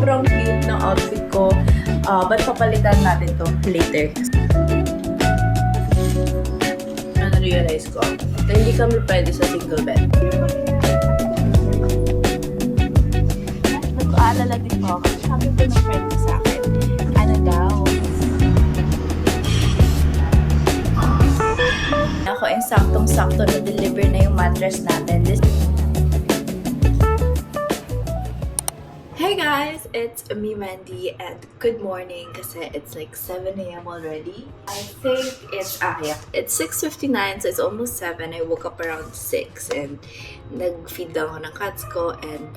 sobrang cute ng outfit ko. But papalitan natin to later. Na-realize ko na hindi kami pwede sa single bed. Nag-aalala din po ako. Sabi ko ng friend ko sa akin, ano daw? Ako, saktong-sakto na-deliver na yung mattress natin. Hey guys! It's me, Mandy, and good morning kasi it's like 7 a.m. already. I think it's 6:59, so it's almost 7. I woke up around 6 and nag-feed lang ako ng cats ko, and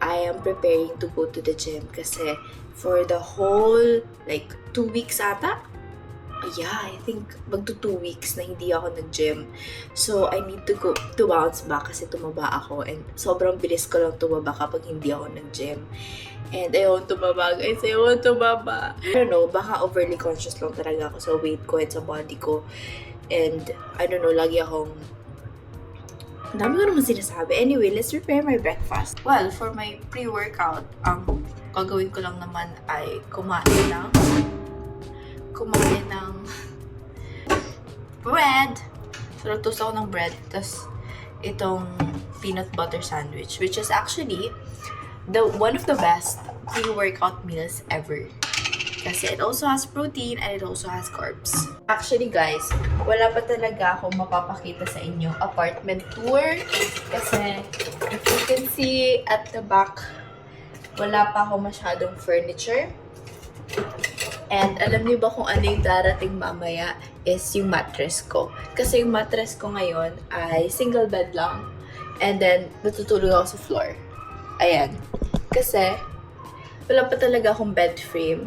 I am preparing to go to the gym kasi for the whole like 2 weeks ata. I think magto 2 weeks na hindi ako nag-gym. So, I need to go to bounce back kasi tumaba ako. And sobrang bilis ko lang tumaba kapag hindi ako nag-gym. And ayaw tumaba, guys. Ayaw tumaba. I don't know, baka overly conscious lang talaga ako sa weight ko and sa body ko. And, I don't know, lagi akong... Ang dami ko naman sinasabi. Anyway, let's prepare my breakfast. Well, for my pre-workout, ang gagawin ko lang naman ay kumain ng bread. So, nagtoast ako ng bread. Tapos, itong peanut butter sandwich, which is actually one of the best pre-workout meals ever. Kasi it also has protein and it also has carbs. Actually, guys, wala pa talaga akong mapapakita sa inyo apartment tour. Kasi, if you can see at the back, wala pa ako masyadong furniture. And alam niyo ba kung ano yung darating mamaya is yung mattress ko. Kasi yung mattress ko ngayon ay single bed lang. And then, natutulog ako sa floor. Ayan. Kasi, wala pa talaga akong bed frame.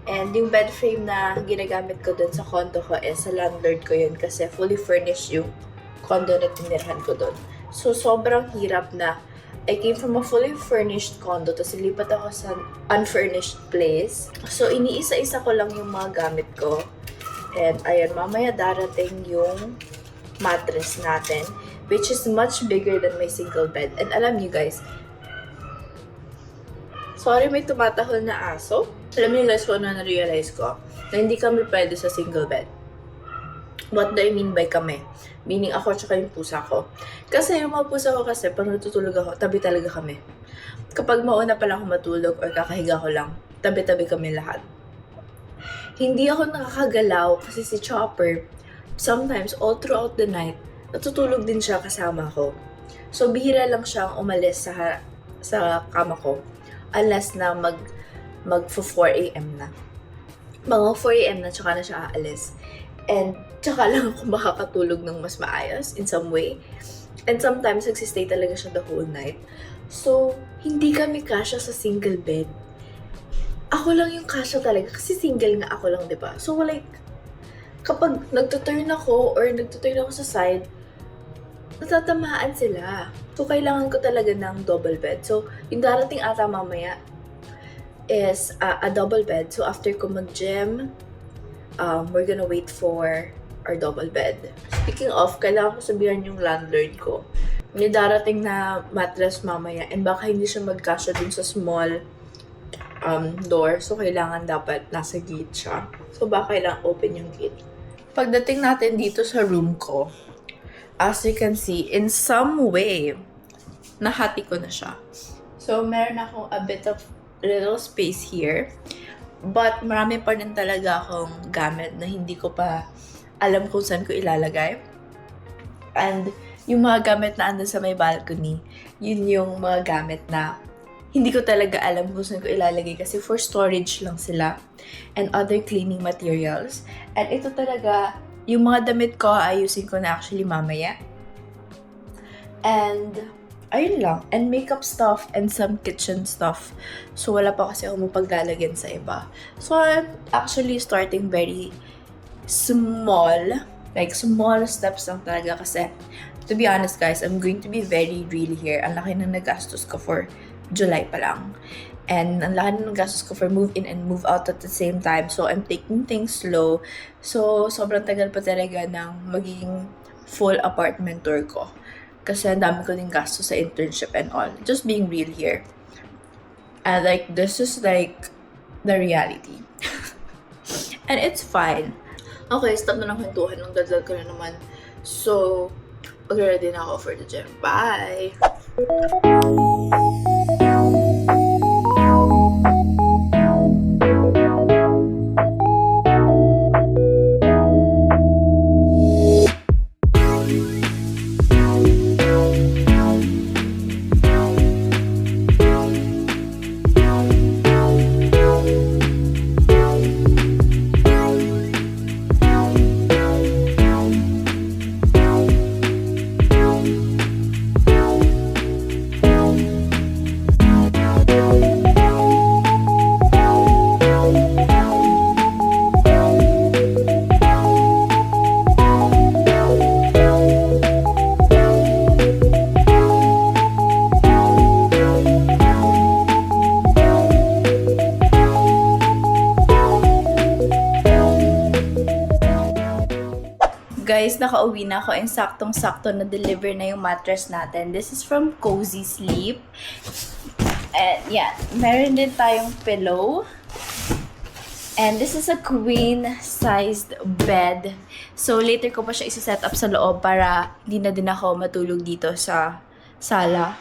And yung bed frame na ginagamit ko dun sa condo ko is sa landlord ko yun. Kasi fully furnished yung condo na tinirhan ko dun. So, sobrang hirap na I came from a fully furnished condo, tapos ilipat ako sa unfurnished place. So, iniisa-isa ko lang yung mga gamit ko. And, ayan, mamaya darating yung mattress natin, which is much bigger than my single bed. And alam niyo guys, sorry, may tumatahol na aso. Alam niyo guys, kung ano na-realize ko, na hindi kami pwede sa single bed. What do I mean by kami? Meaning ako tsaka yung pusa ko. Kasi yung mga pusa ko kasi, pag natutulog ako, tabi talaga kami. Kapag mauna pa lang ako matulog or kakahiga ko lang, tabi-tabi kami lahat. Hindi ako nakakagalaw kasi si Chopper, sometimes all throughout the night, natutulog din siya kasama ko. So, bihira lang siyang umalis sa kama ko. Unless na mag 4 a.m. na. Mga 4 a.m. na, tsaka na siya aalis. And tsaka lang ako makakatulog ng mas maayos in some way. And sometimes, nagsistay talaga siya the whole night. So, hindi kami kasya sa single bed. Ako lang yung kasya talaga. Kasi single nga ako lang, diba? So, like, kapag nagtuturn ako or nagtuturn ako sa side, natatamaan sila. So, kailangan ko talaga ng double bed. So, yung darating ata mamaya is a double bed. So, after ko mag-gym, we're gonna wait for our double bed. Speaking of, kailangan ko sabihan yung landlord ko. May darating na mattress mamaya and baka hindi siya magkasya dun sa small door. So, kailangan dapat nasa gate siya. So, baka kailangan open yung gate. Pagdating natin dito sa room ko, as you can see, in some way, nahati ko na siya. So, meron akong a bit of little space here. But marami pa rin talaga akong gamit na hindi ko pa alam kung saan ko ilalagay. And yung mga gamit na andun sa may balcony, yun yung mga gamit na hindi ko talaga alam kung saan ko ilalagay kasi for storage lang sila and other cleaning materials. And ito talaga, yung mga damit ko, ayusin ko na actually mamaya. And ayun lang. And makeup stuff and some kitchen stuff. So, wala pa kasi ako mapaglalagyan sa iba. So, I'm actually starting very small. Like, small steps lang talaga kasi, to be honest guys, I'm going to be very real here. Ang laki na nagastos ko for July pa lang. And ang laki na nagastos ko for move in and move out at the same time. So, I'm taking things slow. So, sobrang tagal pa talaga ng magiging full apartment tour ko. Kasi ang dami ko din gasto sa internship and all. Just being real here. And like, this is like the reality. And it's fine. Okay, stop na ng kwentuhan. Nung dadal ko na naman. So, mag-ready na ako for the gym. Bye! Guys, nakauwi na ako and saktong-sakto na-deliver na yung mattress natin. This is from Cozy Sleep. And yeah, meron din tayong pillow. And this is a queen-sized bed. So later ko pa siya isa-set up sa loob para hindi na din ako matulog dito sa sala.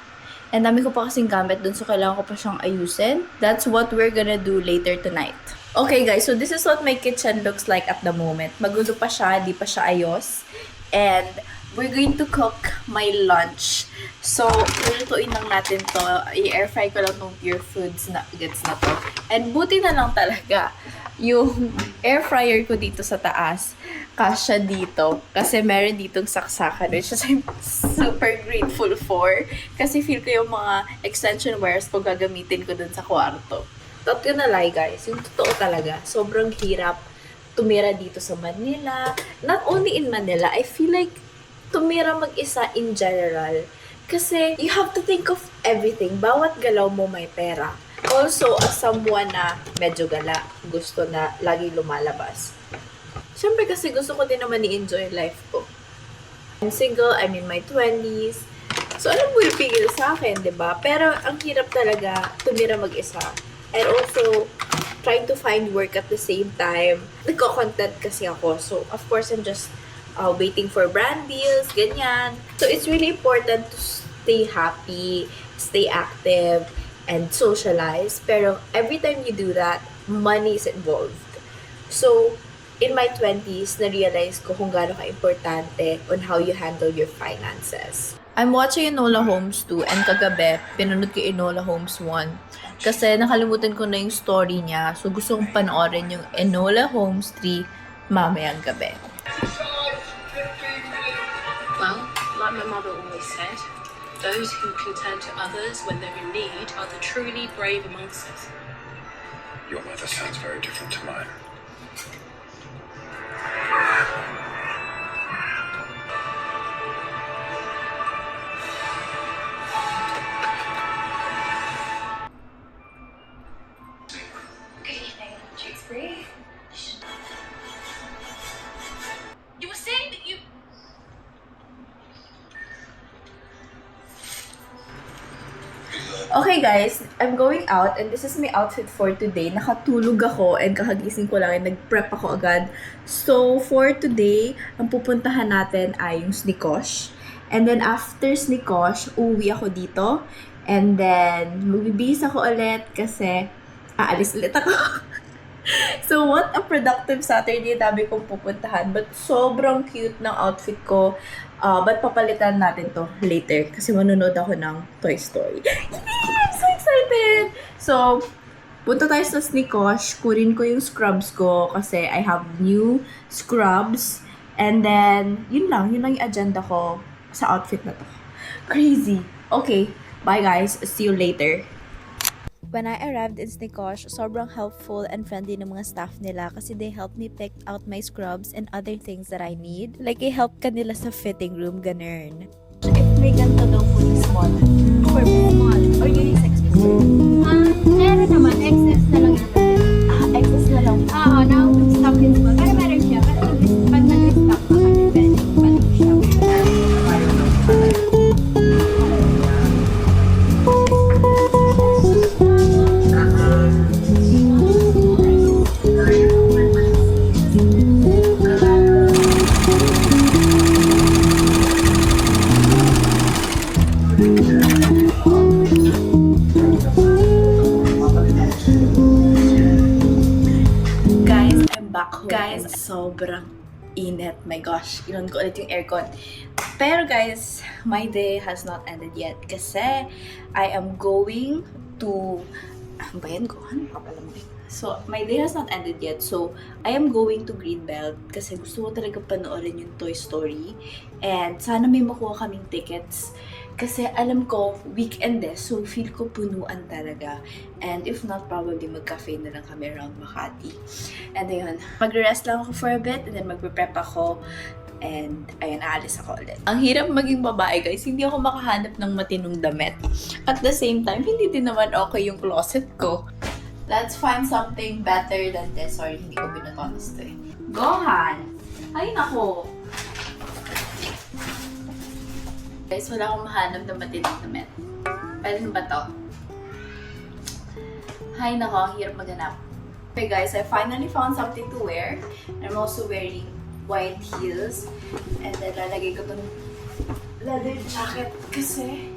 And dami ko pa kasing gamit dun, so kailangan ko pa siyang ayusin. That's what we're gonna do later tonight. Okay guys, so this is what my kitchen looks like at the moment. Magulo pa siya, di pa siya ayos. And we're going to cook my lunch. So, lulutuin lang natin to. I-air fry ko lang tong Pure Foods nuggets na to. And buti na lang talaga yung air fryer ko dito sa taas. Kasya dito. Kasi meron ditong saksakan. Which is I'm super grateful for. Kasi feel ko yung mga extension wires ko gagamitin ko dun sa kwarto. Not gonna lie guys, yung totoo talaga, sobrang hirap tumira dito sa Manila. Not only in Manila, I feel like tumira mag-isa in general. Kasi you have to think of everything. Bawat galaw mo may pera. Also, as someone na medyo gala, gusto na lagi lumalabas. Siyempre kasi gusto ko din naman i-enjoy life ko. I'm single, I'm in my 20s. So, alam mo yung pigil sa akin, di ba? Pero ang hirap talaga tumira mag-isa. And also, trying to find work at the same time. Nagko-content kasi ako. So, of course, I'm just waiting for brand deals, ganyan. So, it's really important to stay happy, stay active, and socialize. Pero, every time you do that, money is involved. So, in my 20s, na-realize ko kung gaano ka-importante on how you handle your finances. I'm watching Enola Holmes 2 and kagabi, pinanood ko Enola Holmes 1. Kasi nakalimutan ko na yung story niya. So gusto kong panoorin yung Enola Holmes 3 mamayang gabi. Well, like my mother always said, those who can turn to others when they're in need are the truly brave amongst us. Your mother sounds very different to mine. You were saying that you... Okay guys, I'm going out and this is my outfit for today. Nakatulog ako and kakagising ko lang and nag-prep ako agad. So for today, ang pupuntahan natin ay yung Snikosh. And then after Snikosh, uuwi ako dito. And then magbibihis ako ulit kasi aalis ulit ako. So what a productive Saturday, dami kong pupuntahan. But sobrang cute ng outfit ko. But papalitan natin to later kasi manonood ako ng Toy Story. I'm so excited! So, punta tayo sa Snikosh. Kunin ko yung scrubs ko kasi I have new scrubs. And then, yun lang yung agenda ko sa outfit na to. Crazy! Okay, bye guys. See you later. When I arrived in Snikosh, sobrang helpful and friendly ng mga staff nila kasi they helped me pick out my scrubs and other things that I need. Like, i-help ka nila sa fitting room, ganun. If may ganito daw po yung small, for small, or yun yung 6 piece? Meron naman, excess na lang yun. Excess na lang. Oo, now stock in small. Pero meron siya. Pero pag nag-restock ka, depende kung paano siya. back home. Guys, sobrang init. My gosh, inon ko ulit yung aircon. Pero guys, my day has not ended yet kasi I am going to... Ano ba yan ko? Ano pa pala mo? So, my day has not ended yet. So, I am going to Greenbelt kasi gusto ko talaga panoorin yung Toy Story. And sana may makuha kaming tickets. Kasi alam ko, weekend so feel ko punuan talaga. And if not, probably mag-cafe na lang kami around Makati. And ayun, mag-rest lang ako for a bit and then magpe-prep ako. And ayun, aalis ako ulit. Ang hirap maging babae guys, hindi ako makahanap ng matinong damit. At the same time, hindi din naman okay yung closet ko. Let's find something better than this. Sorry, hindi ko binatonis to eh. Gohan! Ay nako! Guys, wala akong mahanap na matinong damit. Pwede na ba to? Ay nako, ang hirap maghanap. Okay guys, I finally found something to wear. I'm also wearing white heels. And then lalagay ko tong leather jacket kasi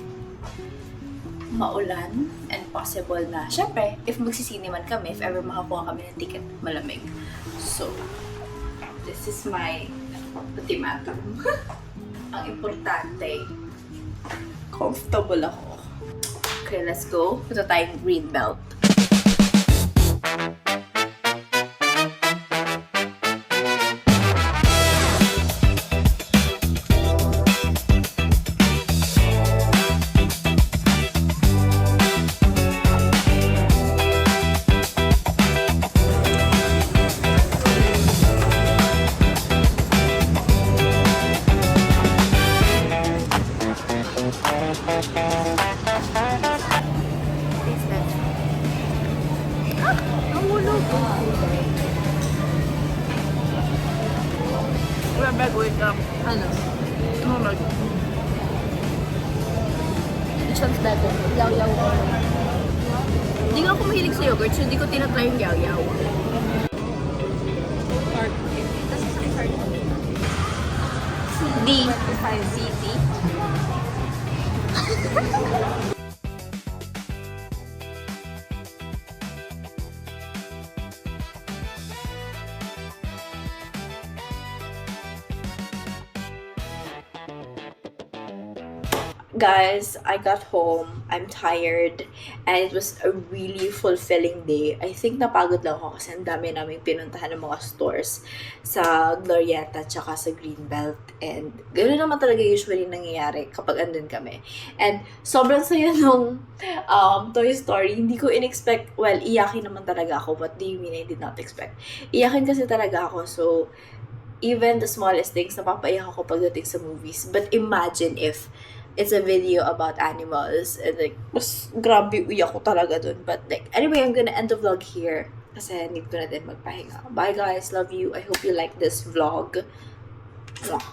maulan and possible na. Syempre, if magsisine man kami, if ever makakuha kami ng ticket, malamig. So, this is my ultimatum. Ang importante, comfortable ako. Okay, let's go. Punta tayong Greenbelt. Wait up. Ano? Tumulog. Which one's better? Yaw-yaw or... Hindi nga ako mahilig sa yogurt, so hindi ko tinatry yung yaw-yaw. D. 25 cc. Guys, I got home. I'm tired. And it was a really fulfilling day. I think napagod lang ako kasi ang dami namin pinuntahan ng mga stores sa Glorieta tsaka sa Greenbelt. And ganoon naman talaga usually nangyayari kapag andun kami. And sobrang saya nung Toy Story. Hindi ko in-expect, well, iyakin naman talaga ako. What do you mean I did not expect? Iyakin kasi talaga ako. So, even the smallest things, napapaiyak ako pagdating sa movies. But imagine if it's a video about animals and like, mas grabe uyak ko talaga dun. But like, anyway, I'm gonna end the vlog here kasi need ko na din magpahinga. Bye guys, love you. I hope you like this vlog. Mwah.